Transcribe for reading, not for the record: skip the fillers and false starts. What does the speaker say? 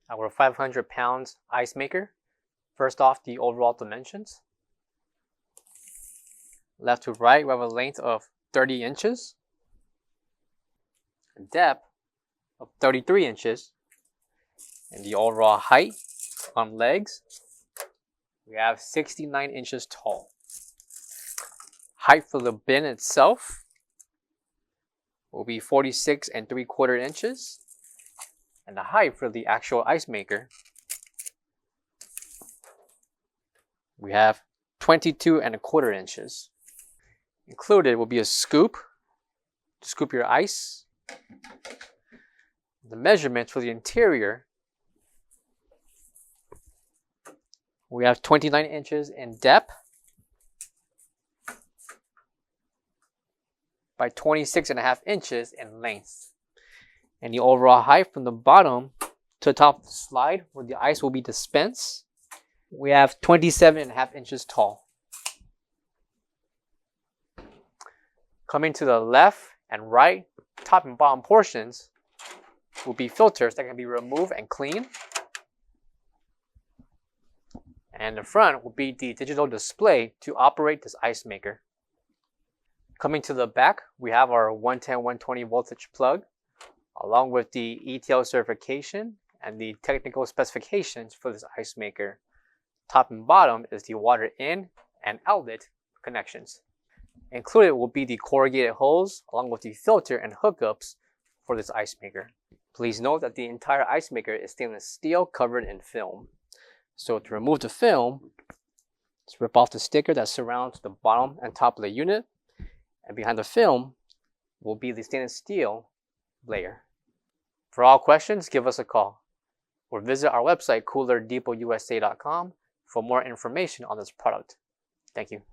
our 500 pounds ice maker. First off, the overall dimensions. Left to right, we have a length of 30 inches, a depth of 33 inches, and the overall height on legs, we have 69 inches tall. Height for the bin itself will be 46 3/4 inches, and the height for the actual ice maker, we have 22 1/4 inches. Included will be a scoop to scoop your ice. The measurements for the interior, we have 29 inches in depth by 26.5 inches in length. And the overall height from the bottom to the top of the slide where the ice will be dispensed, we have 27.5 inches tall. Coming to the left and right, top and bottom portions will be filters that can be removed and cleaned. And the front will be the digital display to operate this ice maker. Coming to the back, we have our 110/120 voltage plug, along with the ETL certification and the technical specifications for this ice maker. Top and bottom is the water in and outlet connections. Included will be the corrugated hose along with the filter and hookups for this ice maker. Please note that the entire ice maker is stainless steel covered in film. So to remove the film, just rip off the sticker that surrounds the bottom and top of the unit, and behind the film will be the stainless steel layer. For all questions, give us a call or visit our website coolerdepotUSA.com for more information on this product. Thank you.